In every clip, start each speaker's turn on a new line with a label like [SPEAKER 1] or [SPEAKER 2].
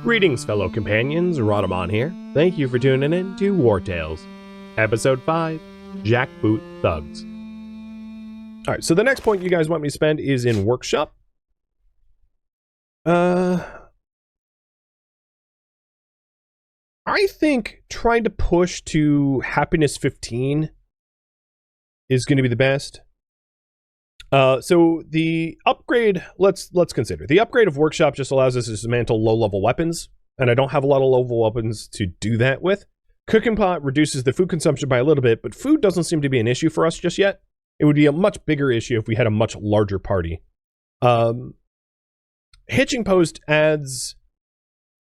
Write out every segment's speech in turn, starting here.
[SPEAKER 1] Greetings, fellow companions, Rhadamant here. Thank you for tuning in to Wartales, Episode 5, Jackboot Thugs. Alright, so the next point you guys want me to spend is in Workshop. I think trying to push to Happiness 15 is going to be the best. So the upgrade, let's consider. The upgrade of Workshop just allows us to dismantle low-level weapons, and I don't have a lot of low-level weapons to do that with. Cooking Pot reduces the food consumption by a little bit, but food doesn't seem to be an issue for us just yet. It would be a much bigger issue if we had a much larger party. Hitching Post adds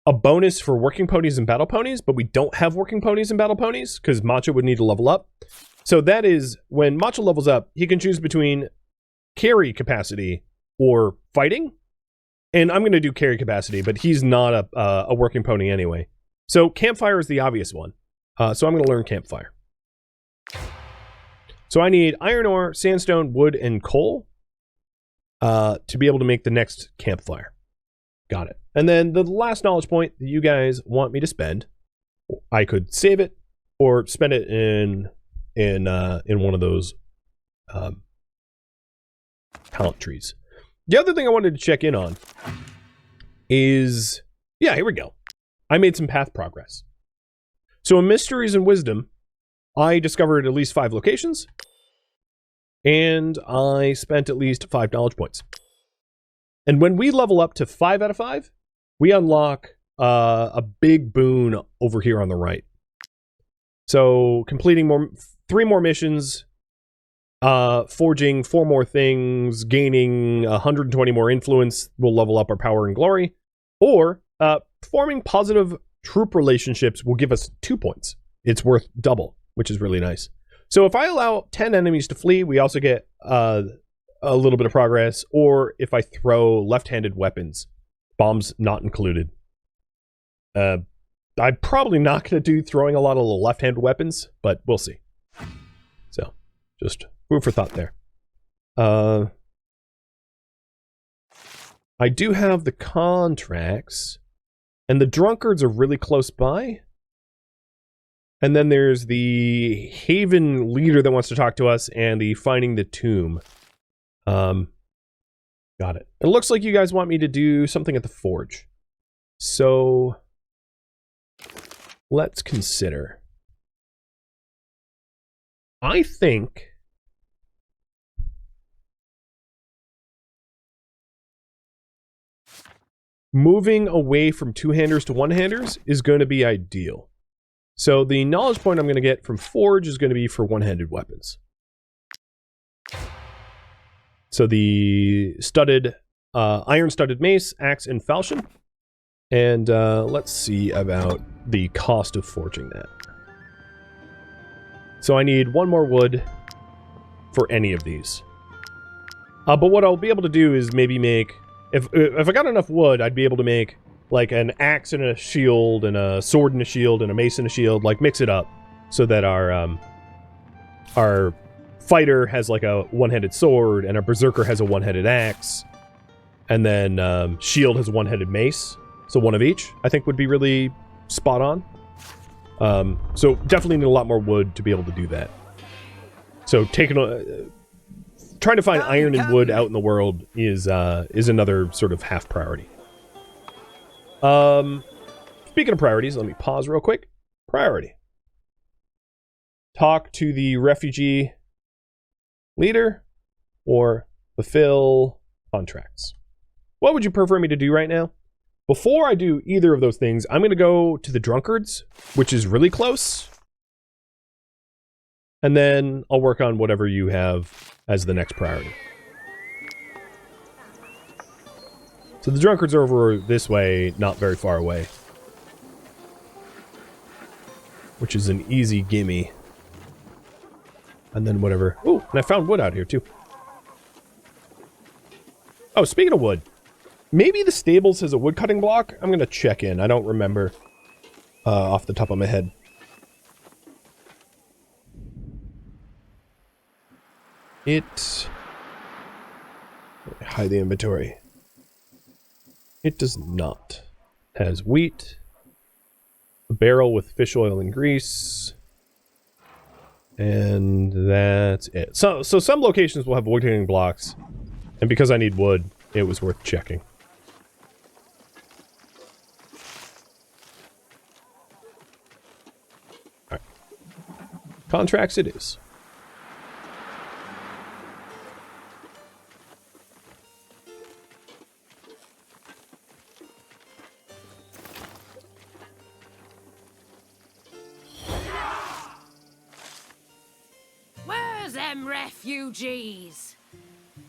[SPEAKER 1] a bonus for working ponies and battle ponies, but we don't have working ponies and battle ponies, because Matcha would need to level up. So that is, when Matcha levels up, he can choose between carry capacity or fighting, and I'm going to do carry capacity, but he's not a working pony anyway. So campfire is the obvious one, so I'm going to learn campfire. So I need iron ore, sandstone, wood, and coal to be able to make the next campfire. Got it. And then the last knowledge point that you guys want me to spend, I could save it or spend it in one of those talent trees. The other thing I wanted to check in on is, yeah, here we go. I made some path progress. So in Mysteries and Wisdom, I discovered at least 5 locations, and I spent at least 5 knowledge points. And when we level up to 5 out of 5, we unlock a big boon over here on the right. So completing 3 more missions, forging 4 more things, gaining 120 more influence will level up our power and glory, or forming positive troop relationships will give us 2 points. It's worth double, which is really nice. So if I allow 10 enemies to flee, we also get a little bit of progress, or if I throw left-handed weapons, bombs not included. I'm probably not going to do throwing a lot of left-handed weapons, but we'll see. So, just food for thought there. I do have the contracts, and the drunkards are really close by. And then there's the Haven leader that wants to talk to us, and the finding the tomb. Got it. It looks like you guys want me to do something at the forge. So let's consider. I think moving away from two-handers to one-handers is going to be ideal. So the knowledge point I'm going to get from Forge is going to be for one-handed weapons. So the studded, iron-studded mace, axe, and falchion. And let's see about the cost of forging that. So I need 1 more wood for any of these. But what I'll be able to do is maybe make... If I got enough wood, I'd be able to make like an axe and a shield, and a sword and a shield, and a mace and a shield. Like mix it up so that our fighter has like a one-handed sword, and our berserker has a one-handed axe, and then shield has a one-handed mace. So 1 of each, I think, would be really spot on. So definitely need a lot more wood to be able to do that. So trying to find iron and wood out in the world is another sort of half priority. Speaking of priorities, let me pause real quick. Priority. Talk to the refugee leader or fulfill contracts. What would you prefer me to do right now? Before I do either of those things, I'm going to go to the drunkards, which is really close. And then I'll work on whatever you have as the next priority. So the drunkards are over this way, not very far away. Which is an easy gimme. And then whatever. Ooh, and I found wood out here too. Oh, speaking of wood. Maybe the stables has a wood cutting block? I'm going to check in. I don't remember off the top of my head. Hide the inventory. It does not. has wheat. A barrel with fish oil and grease. And that's it. So some locations will have wood cutting blocks. And because I need wood, it was worth checking. Alright. Contracts it is.
[SPEAKER 2] Where's them refugees?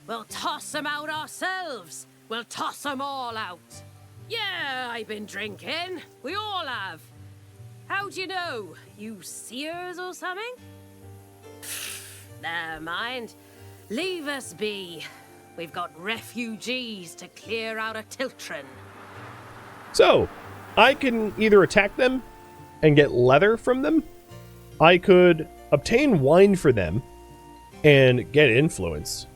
[SPEAKER 2] We'll toss them out ourselves. We'll toss them all out. Yeah, I've been drinking. We all have. How'd you know? You seers or something? Never mind. Leave us be. We've got refugees to clear out of Tiltren.
[SPEAKER 1] So, I can either attack them and get leather from them. I could obtain wine for them and get influence.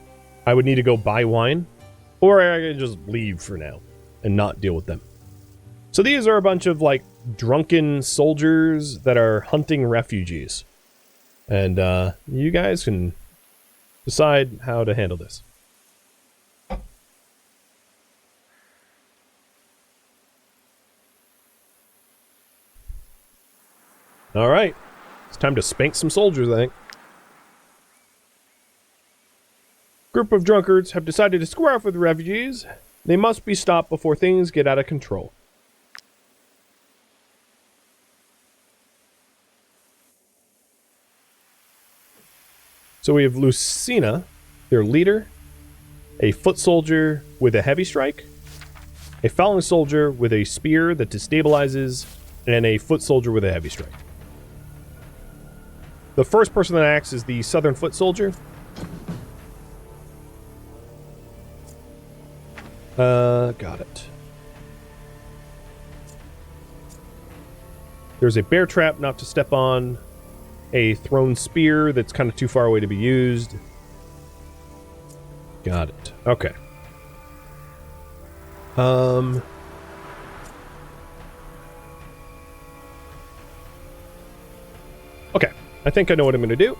[SPEAKER 1] I would need to go buy wine, or I could just leave for now and not deal with them. So these are a bunch of like drunken soldiers that are hunting refugees. And you guys can decide how to handle this. All right. It's time to spank some soldiers, I think. Group of drunkards have decided to square off with the refugees. They must be stopped before things get out of control. So we have Lucina, their leader, a foot soldier with a heavy strike, a falling soldier with a spear that destabilizes, and a foot soldier with a heavy strike. The first person that acts is the southern foot soldier. Got it. There's a bear trap not to step on. A thrown spear that's kind of too far away to be used. Got it. Okay. Okay. I think I know what I'm going to do.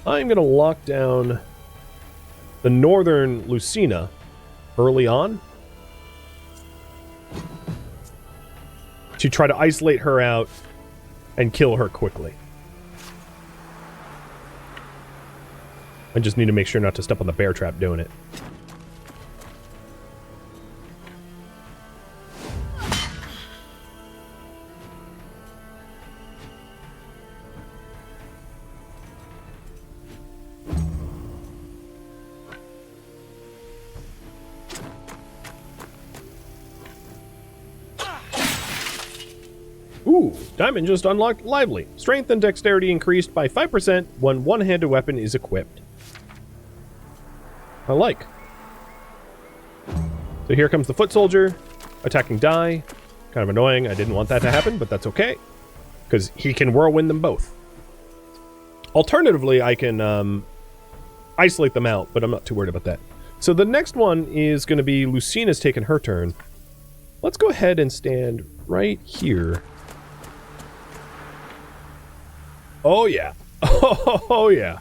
[SPEAKER 1] I'm going to lock down the northern Lucina early on to try to isolate her out and kill her quickly. I just need to make sure not to step on the bear trap doing it. Ooh, Diamond just unlocked Lively. Strength and dexterity increased by 5% when one-handed weapon is equipped. I like. So here comes the foot soldier, attacking die. Kind of annoying. I didn't want that to happen, but that's okay. Because he can whirlwind them both. Alternatively, I can isolate them out, but I'm not too worried about that. So the next one is going to be Lucina's taking her turn. Let's go ahead and stand right here. Oh, yeah. Oh, yeah.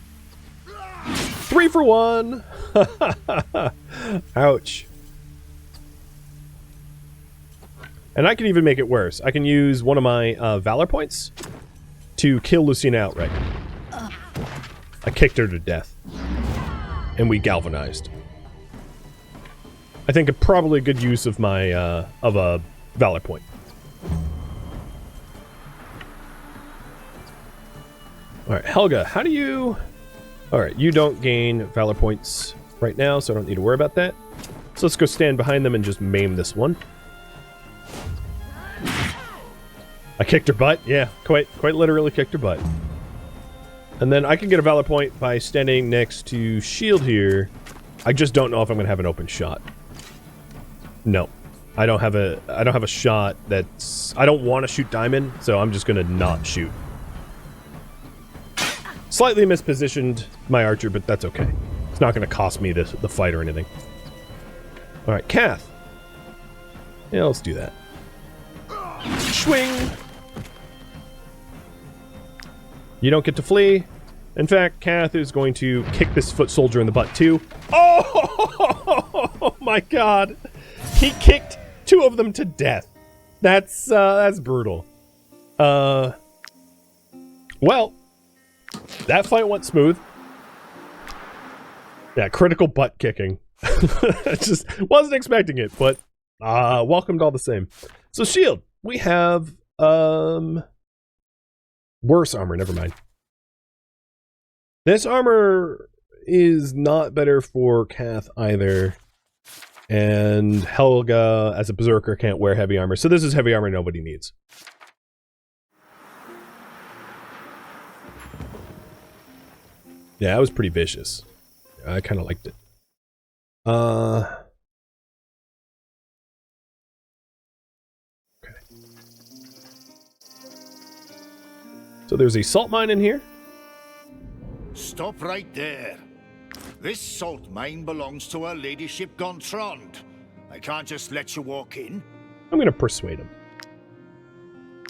[SPEAKER 1] 3 for 1. Ouch. And I can even make it worse. I can use one of my Valor points to kill Lucina outright. I kicked her to death. And we galvanized. I think probably a good use of my, of a Valor point. Alright, Helga, how do you... Alright, you don't gain Valor points right now, so I don't need to worry about that. So let's go stand behind them and just maim this one. I kicked her butt. Yeah, quite literally kicked her butt. And then I can get a Valor point by standing next to Shield here. I just don't know if I'm going to have an open shot. No. I don't have a shot that's... I don't want to shoot Diamond, so I'm just going to not shoot. Slightly mispositioned my archer, but that's okay. It's not going to cost me the fight or anything. Alright, Kath. Yeah, let's do that. Swing! You don't get to flee. In fact, Kath is going to kick this foot soldier in the butt too. Oh my god! He kicked 2 of them to death. That's brutal. Well, that fight went smooth. Yeah, critical butt kicking. Just wasn't expecting it, but welcomed all the same. So shield, we have worse armor, never mind. This armor is not better for Kath either. And Helga, as a berserker, can't wear heavy armor. So this is heavy armor nobody needs. Yeah, that was pretty vicious. I kind of liked it. Okay. So there's a salt mine in here.
[SPEAKER 3] Stop right there. This salt mine belongs to Her Ladyship Gonthrond. I can't just let you walk in.
[SPEAKER 1] I'm gonna persuade him.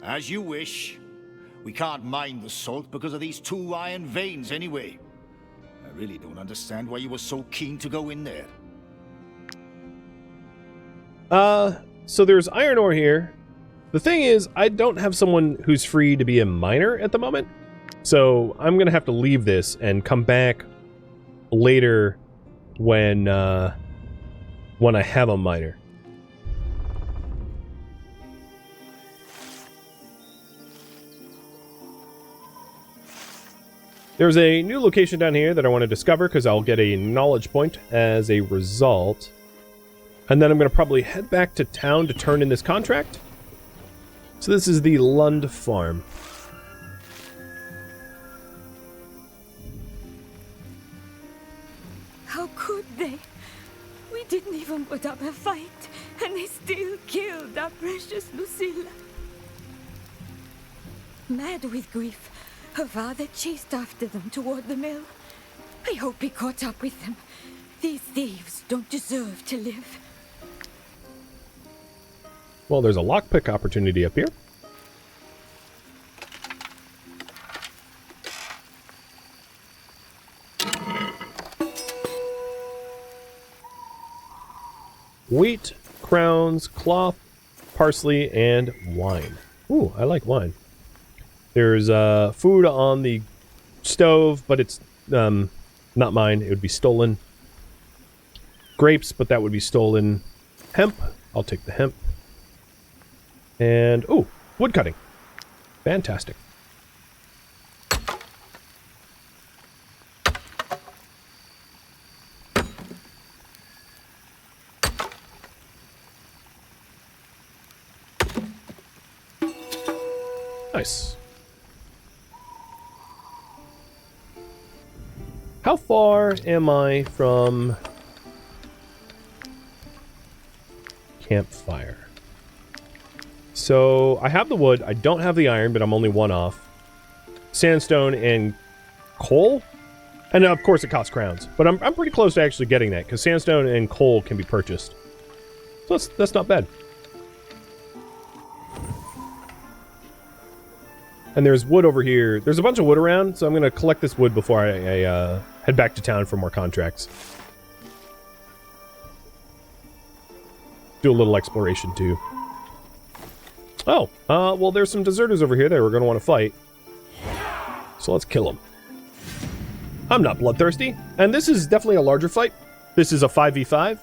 [SPEAKER 3] As you wish. We can't mine the salt because of these 2 iron veins anyway. I really don't understand why you were so keen to go in there.
[SPEAKER 1] So there's iron ore here. The thing is, I don't have someone who's free to be a miner at the moment. So I'm gonna have to leave this and come back later when I have a miner. There's a new location down here that I want to discover because I'll get a knowledge point as a result. And then I'm going to probably head back to town to turn in this contract. So this is the Lund Farm.
[SPEAKER 4] How could they? We didn't even put up a fight, and they still killed our precious Lucilla. Mad with grief, her father chased after them toward the mill. I hope he caught up with them. These thieves don't deserve to live.
[SPEAKER 1] Well, there's a lockpick opportunity up here. Wheat, crowns, cloth, parsley, and wine. Ooh, I like wine. There's food on the stove, but it's not mine. It would be stolen. Grapes, but that would be stolen. Hemp. I'll take the hemp. And, ooh, wood cutting. Fantastic. Nice. How far am I from campfire? So I have the wood. I don't have the iron, but I'm only 1 off. Sandstone and coal? And of course it costs crowns. But I'm pretty close to actually getting that, because sandstone and coal can be purchased. So that's not bad. And there's wood over here. There's a bunch of wood around, so I'm going to collect this wood before I head back to town for more contracts. Do a little exploration, too. Oh, well, there's some deserters over here that we're going to want to fight. So let's kill them. I'm not bloodthirsty. And this is definitely a larger fight. This is a 5v5,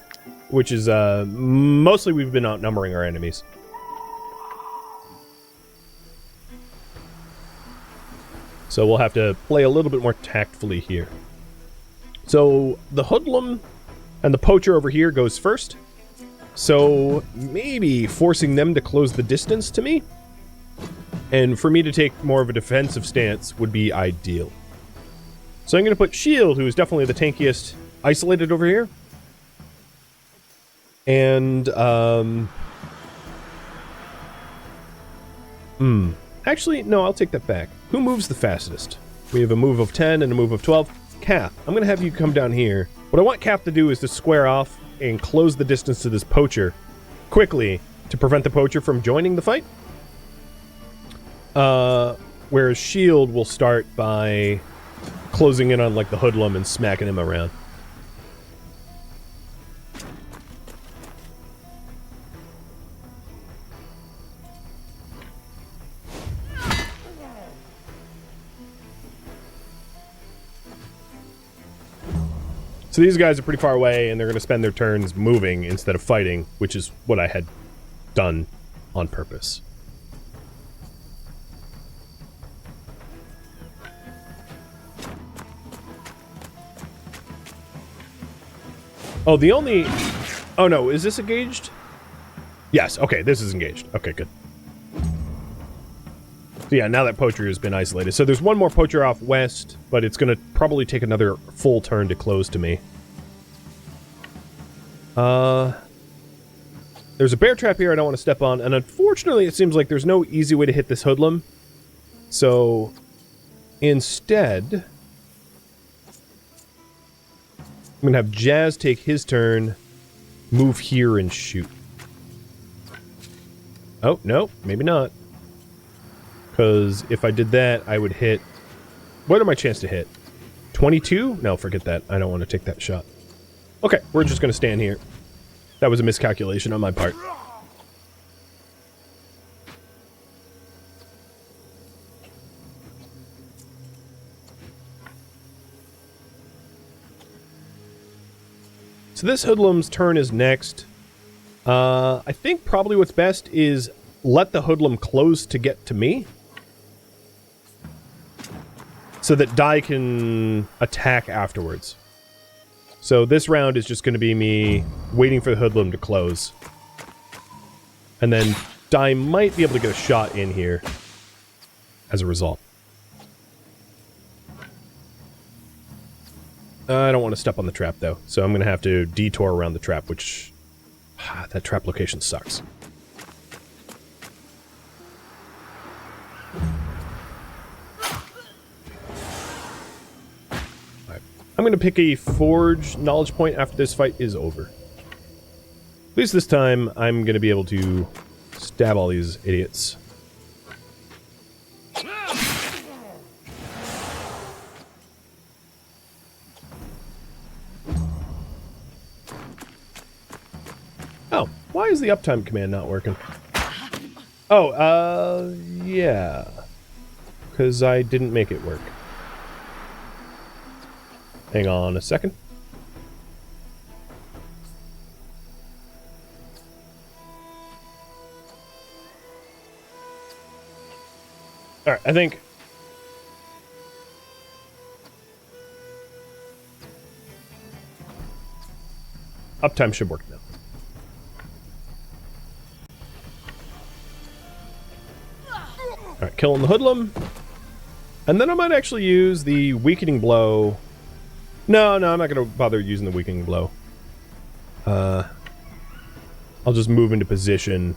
[SPEAKER 1] which is, mostly we've been outnumbering our enemies. So we'll have to play a little bit more tactfully here. So the hoodlum and the poacher over here goes first. So maybe forcing them to close the distance to me. And for me to take more of a defensive stance would be ideal. So I'm going to put Shield, who is definitely the tankiest, isolated over here. And, actually, no, I'll take that back. Who moves the fastest? We have a move of 10 and a move of 12. Kath, I'm going to have you come down here. What I want Kath to do is to square off and close the distance to this poacher quickly, to prevent the poacher from joining the fight. Whereas shield will start by closing in on like the hoodlum and smacking him around. So these guys are pretty far away, and they're going to spend their turns moving instead of fighting, which is what I had done on purpose. Oh, the only... Oh, no. Is this engaged? Yes. Okay, this is engaged. Okay, good. So yeah, now that poacher has been isolated. So there's one more poacher off west, but it's going to probably take another full turn to close to me. There's a bear trap here I don't want to step on, and unfortunately it seems like there's no easy way to hit this hoodlum. So instead, I'm going to have Jazz take his turn, move here, and shoot. Oh, no, maybe not. Because if I did that, I would hit... What are my chances to hit? 22? No, forget that. I don't want to take that shot. Okay, we're just going to stand here. That was a miscalculation on my part. So this hoodlum's turn is next. I think probably what's best is let the hoodlum close to get to me, so that Dai can attack afterwards. So this round is just going to be me waiting for the hoodlum to close. And then Dai might be able to get a shot in here as a result. I don't want to step on the trap, though, so I'm going to have to detour around the trap, which... that trap location sucks. I'm going to pick a forge knowledge point after this fight is over. At least this time, I'm going to be able to stab all these idiots. Oh, why is the uptime command not working? Oh, yeah. Because I didn't make it work. Hang on a second. Alright, I think... uptime should work now. Alright, killing the hoodlum. And then I might actually use the weakening blow. No, I'm not going to bother using the weakening blow. I'll just move into position.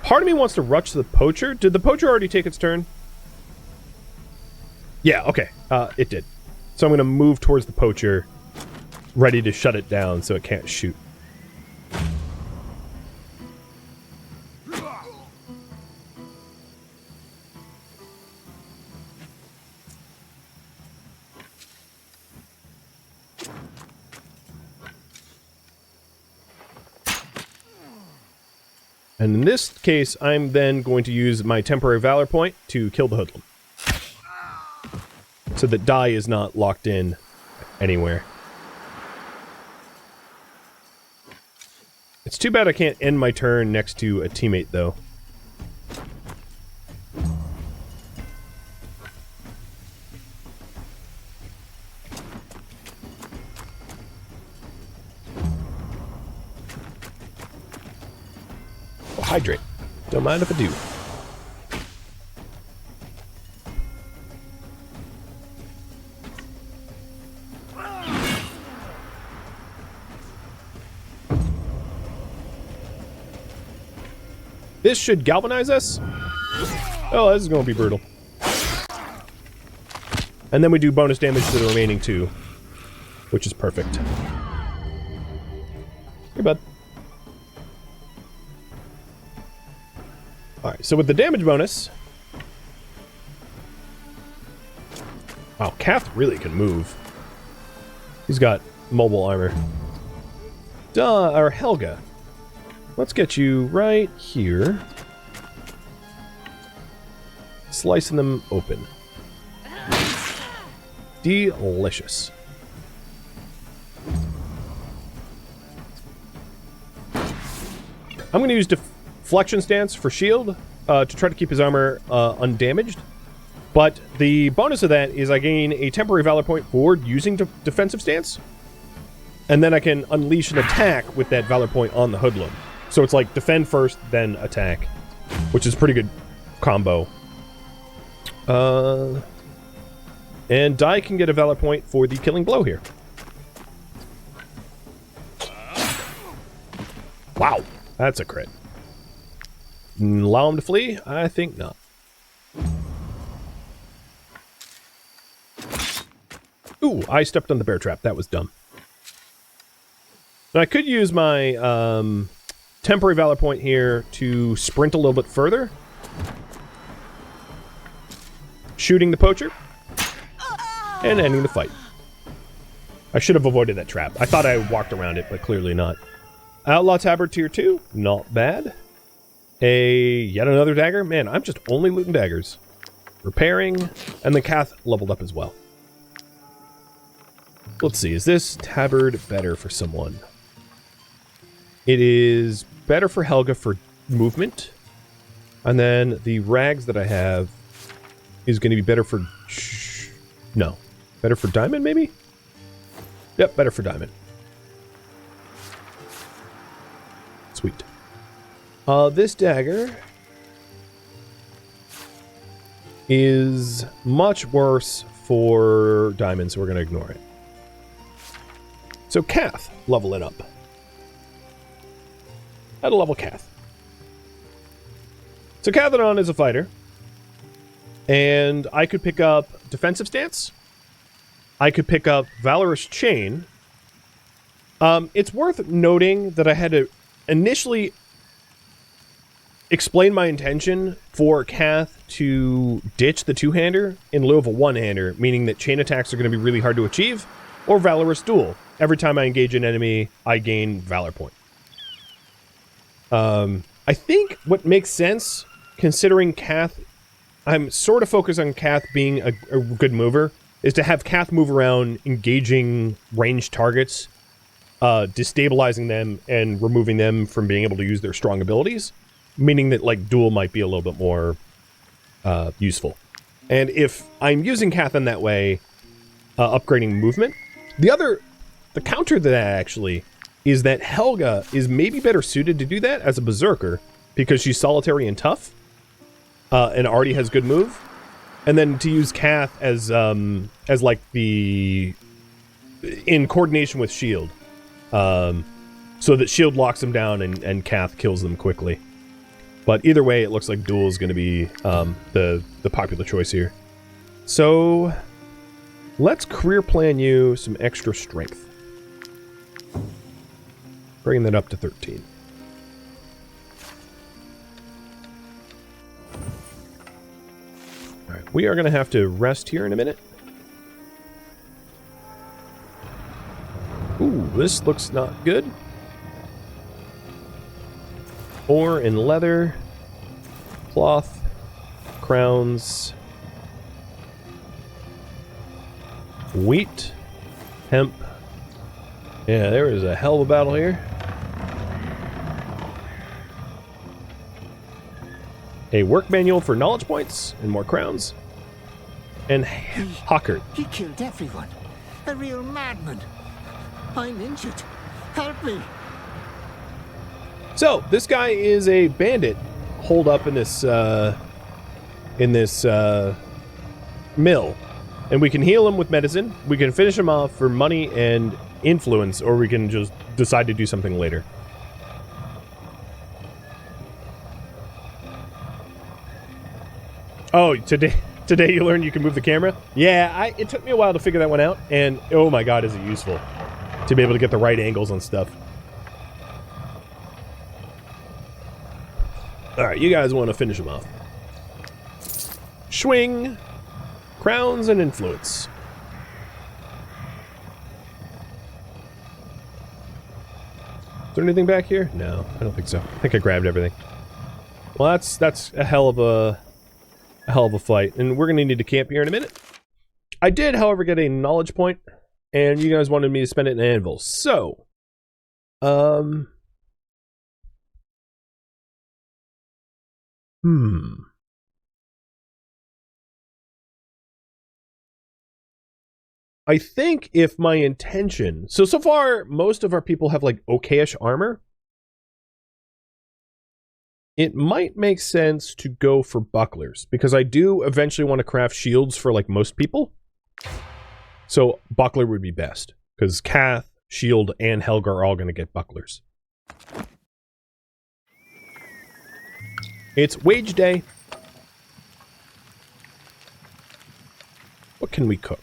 [SPEAKER 1] Part of me wants to rush the poacher. Did the poacher already take its turn? Yeah, okay. It did. So I'm going to move towards the poacher, ready to shut it down so it can't shoot. And in this case, I'm then going to use my temporary valor point to kill the hoodlum, so that Dai is not locked in anywhere. It's too bad I can't end my turn next to a teammate, though. Hydrate. Don't mind if I do. This should galvanize us. Oh, this is going to be brutal. And then we do bonus damage to the remaining two, which is perfect. Hey, bud. Alright, so with the damage bonus... Wow, Kath really can move. He's got mobile armor. Duh, or Helga. Let's get you right here. Slicing them open. Delicious. I'm going to use Deflection Stance for shield to try to keep his armor undamaged. But the bonus of that is I gain a temporary valor point for using defensive stance. And then I can unleash an attack with that valor point on the hoodlum. So it's like defend first, then attack. Which is a pretty good combo. And Dai can get a valor point for the killing blow here. Wow, that's a crit. Allow him to flee? I think not. Ooh, I stepped on the bear trap. That was dumb. Now, I could use my temporary valor point here to sprint a little bit further. Shooting the poacher. And ending the fight. I should have avoided that trap. I thought I walked around it, but clearly not. Outlaw Tabard Tier 2. Not bad. Yet another dagger. Man, I'm just only looting daggers. Repairing. And the Kath leveled up as well. Let's see. Is this tabard better for someone? It is better for Helga for movement. And then the rags that I have is going to be better for... No. Better for diamond, maybe? Yep, better for diamond. Sweet. This dagger is much worse for diamond, so we're going to ignore it. So Kath, level it up. At a level Kath. So Cathodon is a fighter. And I could pick up defensive stance. I could pick up Valorous Chain. It's worth noting that I had to initially explain my intention for Kath to ditch the two-hander in lieu of a one-hander, meaning that chain attacks are going to be really hard to achieve, or Valorous Duel. Every time I engage an enemy, I gain Valor Point. I think what makes sense, considering Kath... I'm sort of focused on Kath being a good mover, is to have Kath move around, engaging ranged targets, destabilizing them, and removing them from being able to use their strong abilities, meaning that, like, Duel might be a little bit more useful. And if I'm using Kath in that way, upgrading movement, the counter to that, actually, is that Helga is maybe better suited to do that as a berserker, because she's solitary and tough, and already has good move, and then to use Kath as like in coordination with shield, so that shield locks them down and Kath kills them quickly. But either way, it looks like Duel is going to be the popular choice here. So let's career plan you some extra strength. Bringing that up to 13. Alright, we are going to have to rest here in a minute. Ooh, this looks not good. Ore and leather. Cloth. Crowns. Wheat. Hemp. Yeah, there is a hell of a battle here. A work manual for knowledge points and more crowns. And Hawkert.
[SPEAKER 5] He killed everyone. A real madman. I'm injured. Help me.
[SPEAKER 1] So, this guy is a bandit holed up in this mill. And we can heal him with medicine. We can finish him off for money and influence, or we can just decide to do something later. Oh, today you learned you can move the camera? Yeah, it took me a while to figure that one out, and oh my god, is it useful to be able to get the right angles on stuff. Alright, you guys want to finish them off. Swing, crowns, and influence. Is there anything back here? No, I don't think so. I think I grabbed everything. Well, that's a hell of a fight, and we're gonna need to camp here in a minute. I did, however, get a knowledge point, and you guys wanted me to spend it in anvil. So, I think if my intention... So far, most of our people have, like, okayish armor. It might make sense to go for bucklers, because I do eventually want to craft shields for, like, most people. So, buckler would be best, because Kath, Shield, and Helga are all going to get bucklers. It's wage day. What can we cook?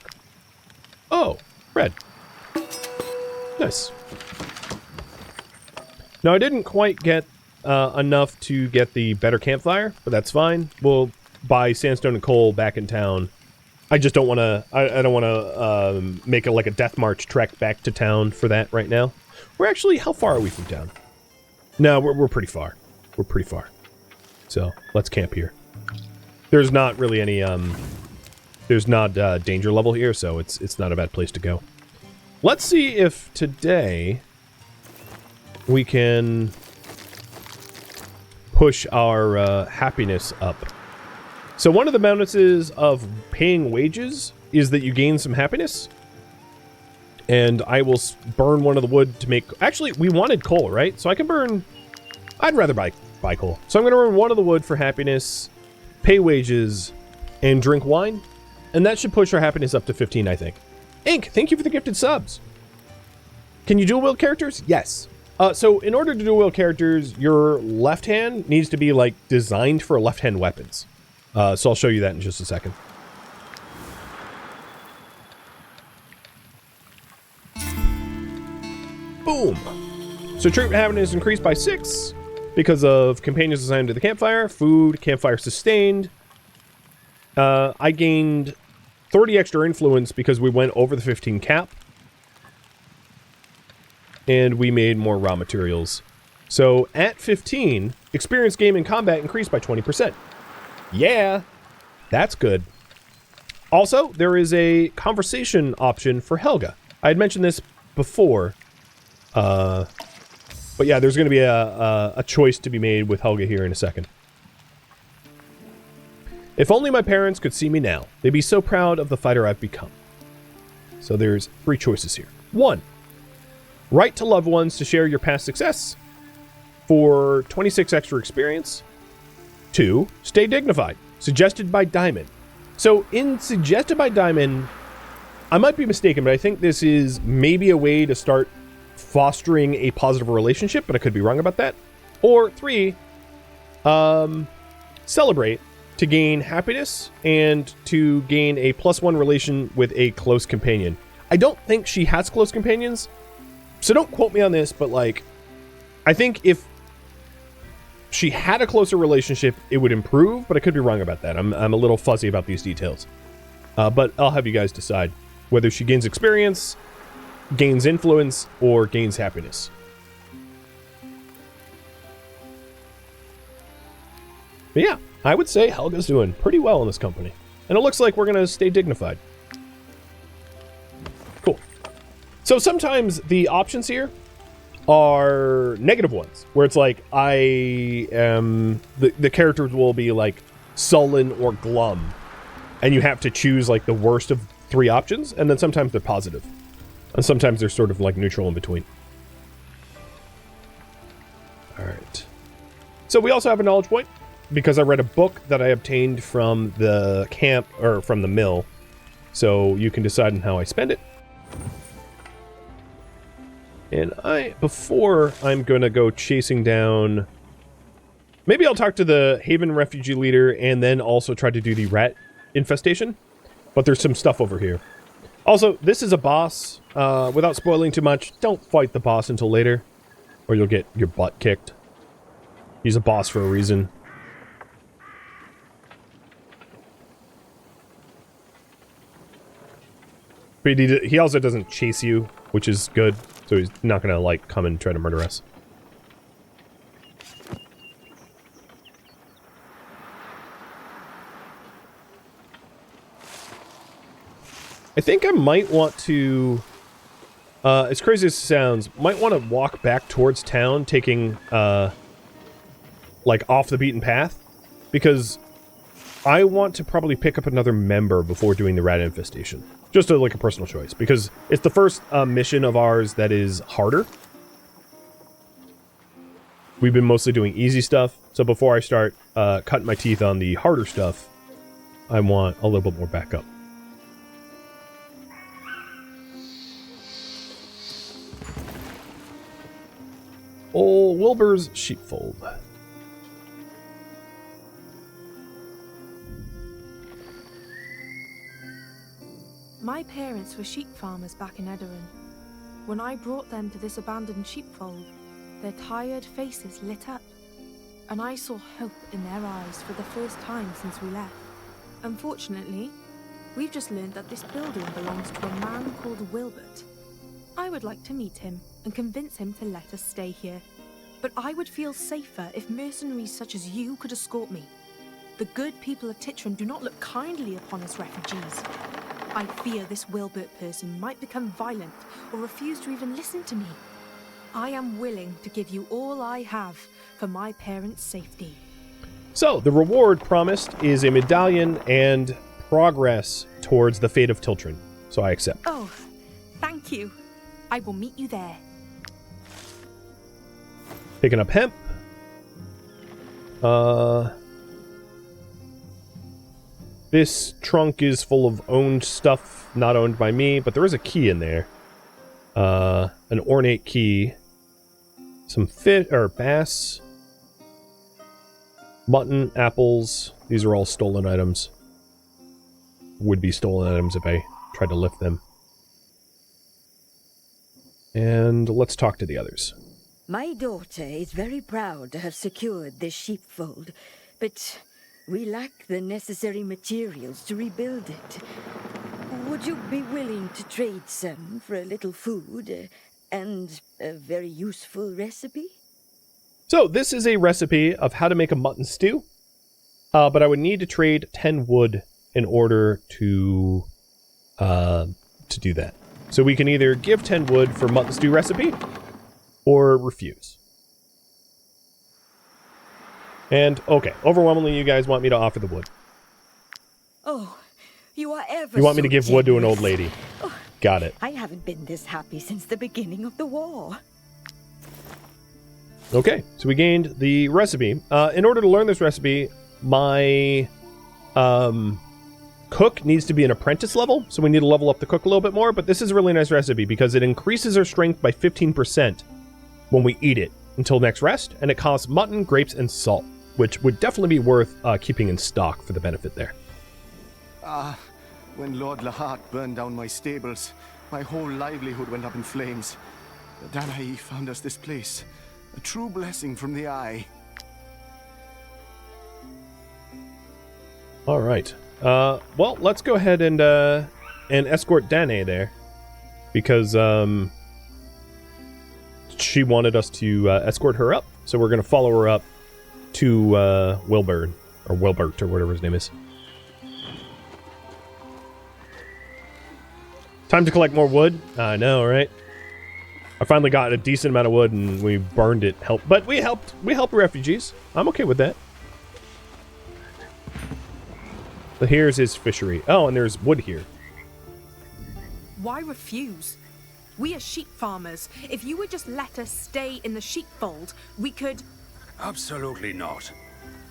[SPEAKER 1] Oh, bread. Nice. Now, I didn't quite get enough to get the better campfire, but that's fine. We'll buy sandstone and coal back in town. I just don't want to... I don't want to make it like a death march trek back to town for that right now. We're actually... How far are we from town? No, we're pretty far. We're pretty far. So, let's camp here. There's not really any... There's not danger level here, so it's not a bad place to go. Let's see if today we can push our happiness up. So one of the bonuses of paying wages is that you gain some happiness. And I will burn one of the wood to make... Actually, we wanted coal, right? So I can burn... I'd rather buy coal. So I'm going to burn one of the wood for happiness, pay wages, and drink wine. And that should push our happiness up to 15, I think. Ink, thank you for the gifted subs. Can you dual wield characters? Yes. So in order to dual wield characters, your left hand needs to be, like, designed for left hand weapons. So I'll show you that in just a second. Boom. So trait happiness increased by 6 because of companions assigned to the campfire, food, campfire sustained. I gained 30 extra influence because we went over the 15 cap. And we made more raw materials. So at 15, experience gain in combat increased by 20%. Yeah, that's good. Also, there is a conversation option for Helga. I had mentioned this before. But yeah, there's going to be a choice to be made with Helga here in a second. If only my parents could see me now. They'd be so proud of the fighter I've become. So there's 3 choices here. 1. Write to loved ones to share your past success for 26 extra experience. 2. Stay dignified. Suggested by Diamond. So in Suggested by Diamond, I might be mistaken, but I think this is maybe a way to start fostering a positive relationship, but I could be wrong about that. Or 3. Celebrate. To gain happiness and to gain a +1 relation with a close companion. I don't think she has close companions, so don't quote me on this, but like, I think if she had a closer relationship, it would improve, but I could be wrong about that. I'm a little fuzzy about these details. But I'll have you guys decide whether she gains experience, gains influence, or gains happiness. But yeah. I would say Helga's doing pretty well in this company. And it looks like we're going to stay dignified. Cool. So sometimes the options here are negative ones, where it's like, I am... The characters will be like sullen or glum. And you have to choose like the worst of 3 options, and then sometimes they're positive. And sometimes they're sort of like neutral in between. Alright. So we also have a knowledge point. Because I read a book that I obtained from the camp, or from the mill. So you can decide on how I spend it. And before I'm gonna go chasing down... Maybe I'll talk to the Haven refugee leader and then also try to do the rat infestation. But there's some stuff over here. Also, this is a boss. Without spoiling too much, don't fight the boss until later. Or you'll get your butt kicked. He's a boss for a reason. But he also doesn't chase you, which is good. So he's not gonna, like, come and try to murder us. I think I might want to, as crazy as it sounds, might want to walk back towards town, taking, like, off the beaten path, because I want to probably pick up another member before doing the rat infestation. Just like a personal choice, because it's the first mission of ours that is harder. We've been mostly doing easy stuff, so before I start cutting my teeth on the harder stuff, I want a little bit more backup. Old Wilbur's sheepfold.
[SPEAKER 6] My parents were sheep farmers back in Edarin. When I brought them to this abandoned sheepfold, their tired faces lit up, and I saw hope in their eyes for the first time since we left. Unfortunately, we've just learned that this building belongs to a man called Wilbert. I would like to meet him and convince him to let us stay here. But I would feel safer if mercenaries such as you could escort me. The good people of Tiltren do not look kindly upon us refugees. I fear this Wilbert person might become violent or refuse to even listen to me. I am willing to give you all I have for my parents' safety.
[SPEAKER 1] So, the reward promised is a medallion and progress towards the fate of Tiltren. So I accept.
[SPEAKER 6] Oh, thank you. I will meet you there.
[SPEAKER 1] Picking up hemp. This trunk is full of owned stuff, not owned by me, but there is a key in there. An ornate key. Some fish, or bass. Mutton, apples. These are all stolen items. Would be stolen items if I tried to lift them. And let's talk to the others.
[SPEAKER 4] My daughter is very proud to have secured this sheepfold, but we lack the necessary materials to rebuild it. Would you be willing to trade some for a little food and a very useful recipe?
[SPEAKER 1] So, this is a recipe of how to make a mutton stew, but I would need to trade 10 wood in order to do that. So we can either give 10 wood for mutton stew recipe, or refuse. And, okay, overwhelmingly you guys want me to offer the wood.
[SPEAKER 4] Oh, you are ever
[SPEAKER 1] You want me
[SPEAKER 4] so
[SPEAKER 1] to give wood to an
[SPEAKER 4] generous.
[SPEAKER 1] old lady.
[SPEAKER 4] Oh,
[SPEAKER 1] Got it.
[SPEAKER 4] I haven't been this happy since the beginning of the war.
[SPEAKER 1] Okay, so we gained the recipe. In order to learn this recipe, my cook needs to be an apprentice level, so we need to level up the cook a little bit more, but this is a really nice recipe because it increases our strength by 15% when we eat it until next rest, and it costs mutton, grapes, and salt, which would definitely be worth keeping in stock for the benefit there.
[SPEAKER 7] When Lord Lahart burned down my stables, my whole livelihood went up in flames. Danae found us this place. A true blessing from the eye.
[SPEAKER 1] All right. Well, let's go ahead and escort Danae there, because she wanted us to escort her up, so we're going to follow her up to Wilbert, or whatever his name is. Time to collect more wood. I know, right? I finally got a decent amount of wood, and we burned it. But we helped refugees. I'm okay with that. So here's his fishery. Oh, and there's wood here.
[SPEAKER 6] Why refuse? We are sheep farmers. If you would just let us stay in the sheepfold, we could...
[SPEAKER 8] Absolutely not.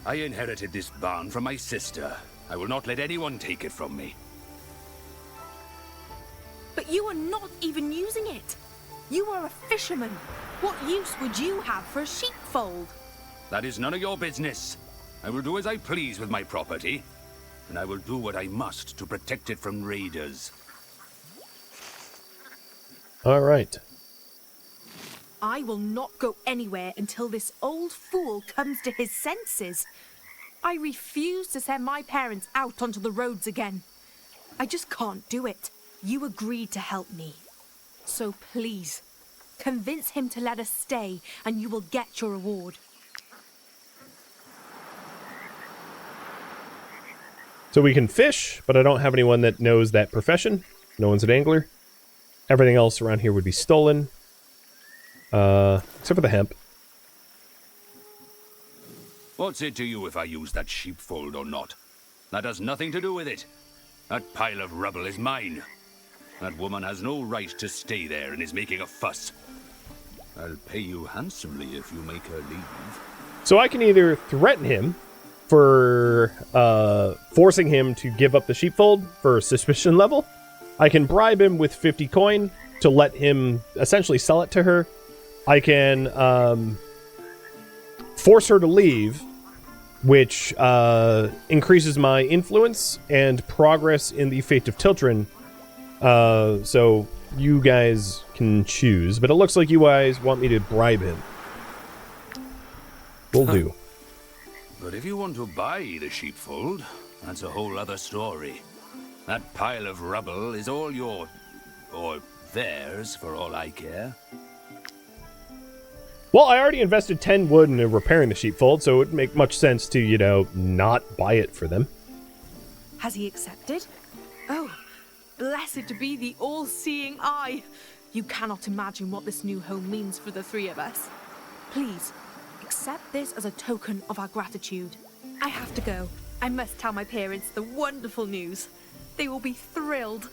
[SPEAKER 8] I inherited this barn from my sister. I will not let anyone take it from me.
[SPEAKER 6] But you are not even using it. You are a fisherman. What use would you have for a sheepfold?
[SPEAKER 8] That is none of your business. I will do as I please with my property, and I will do what I must to protect it from raiders.
[SPEAKER 1] All right.
[SPEAKER 6] I will not go anywhere until this old fool comes to his senses. I refuse to send my parents out onto the roads again. I just can't do it. You agreed to help me. So please, convince him to let us stay, and you will get your reward.
[SPEAKER 1] So we can fish, but I don't have anyone that knows that profession. No one's an angler. Everything else around here would be stolen. Except for the hemp.
[SPEAKER 8] What's it to you if I use that sheepfold or not? That has nothing to do with it. That pile of rubble is mine. That woman has no right to stay there and is making a fuss. I'll pay you handsomely if you make her leave.
[SPEAKER 1] So I can either threaten him for forcing him to give up the sheepfold for suspicion level. I can bribe him with 50 coin to let him essentially sell it to her. I can force her to leave, which increases my influence and progress in the fate of Tiltren. So you guys can choose, but it looks like you guys want me to bribe him. Will do.
[SPEAKER 8] But if you want to buy the sheepfold, that's a whole other story. That pile of rubble is all your... or theirs, for all I care.
[SPEAKER 1] Well, I already invested 10 wood into repairing the sheepfold, so it would make much sense to, you know, not buy it for them.
[SPEAKER 6] Has he accepted? Oh, blessed to be the all-seeing eye. You cannot imagine what this new home means for the three of us. Please, accept this as a token of our gratitude. I have to go. I must tell my parents the wonderful news. They will be thrilled.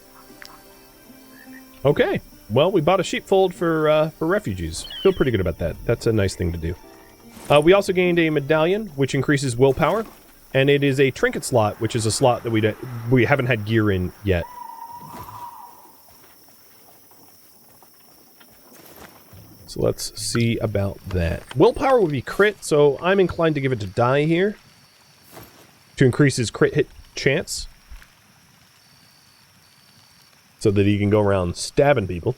[SPEAKER 1] Okay. Well, we bought a sheepfold for refugees. Feel pretty good about that. That's a nice thing to do. We also gained a medallion, which increases willpower, and it is a trinket slot, which is a slot that we haven't had gear in yet. So let's see about that. Willpower would be crit, so I'm inclined to give it to Die here to increase his crit hit chance, so that he can go around stabbing people.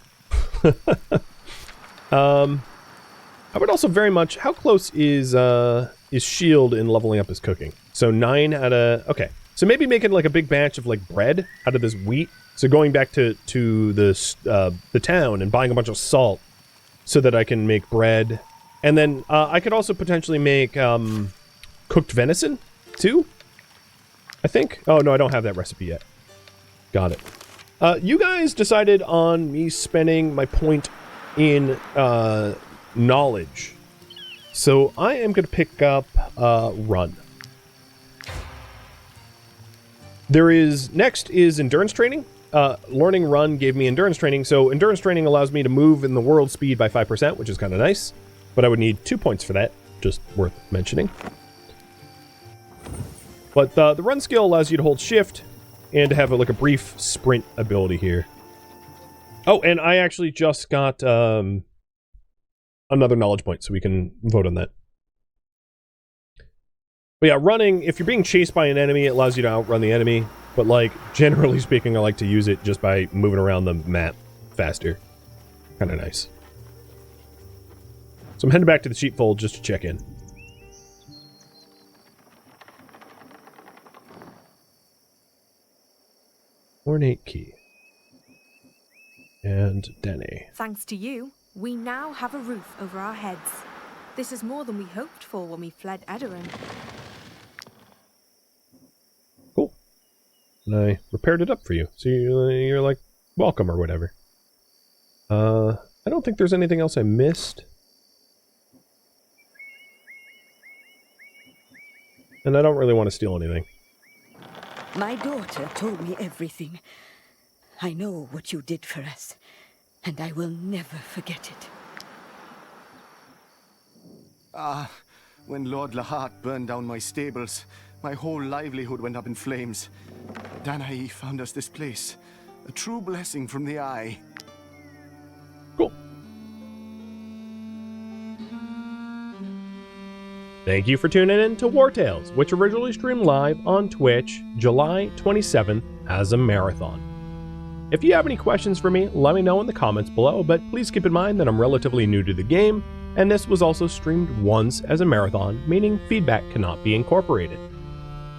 [SPEAKER 1] I would also very much... How close is Shield in leveling up his cooking? So 9 out of... Okay. So maybe making like a big batch of like bread out of this wheat. So going back to the town and buying a bunch of salt so that I can make bread. And then I could also potentially make cooked venison too, I think. Oh, no, I don't have that recipe yet. Got it. You guys decided on me spending my point in knowledge. So I am going to pick up Run. Next is endurance training. Learning Run gave me endurance training. So endurance training allows me to move in the world speed by 5%, which is kind of nice. But I would need 2 points for that. Just worth mentioning. But the Run skill allows you to hold shift and to have like a brief sprint ability here. Oh, and I actually just got another knowledge point, so we can vote on that. But yeah, running, if you're being chased by an enemy, it allows you to outrun the enemy. But like, generally speaking, I like to use it just by moving around the map faster. Kind of nice. So I'm heading back to the sheepfold just to check in. Ornate key. And Dene.
[SPEAKER 6] Thanks to you, we now have a roof over our heads. This is more than we hoped for when we fled Edoran.
[SPEAKER 1] Cool. And I repaired it up for you. So you're like, welcome or whatever. I don't think there's anything else I missed. And I don't really want to steal anything.
[SPEAKER 4] My daughter told me everything. I know what you did for us, and I will never forget it.
[SPEAKER 7] When Lord Lahart burned down my stables, my whole livelihood went up in flames. Danae found us this place. A true blessing from the eye.
[SPEAKER 1] Cool. Thank you for tuning in to Wartales, which originally streamed live on Twitch July 27th as a marathon. If you have any questions for me, let me know in the comments below, but please keep in mind that I'm relatively new to the game, and this was also streamed once as a marathon, meaning feedback cannot be incorporated.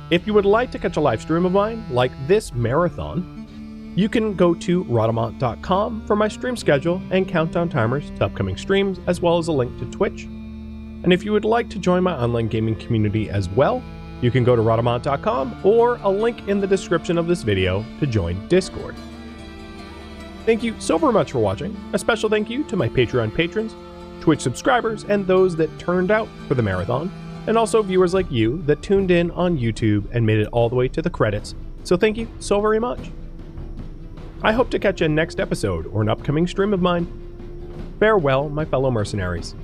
[SPEAKER 1] If you would like to catch a live stream of mine, like this marathon, You can go to Rhadamant.com for my stream schedule and countdown timers to upcoming streams, as well as a link to Twitch. And if you would like to join my online gaming community as well, you can go to Rhadamant.com or a link in the description of this video to join Discord. Thank you so very much for watching. A special thank you to my Patreon patrons, Twitch subscribers, and those that turned out for the marathon, and also viewers like you that tuned in on YouTube and made it all the way to the credits. So thank you so very much. I hope to catch you in next episode or an upcoming stream of mine. Farewell, my fellow mercenaries.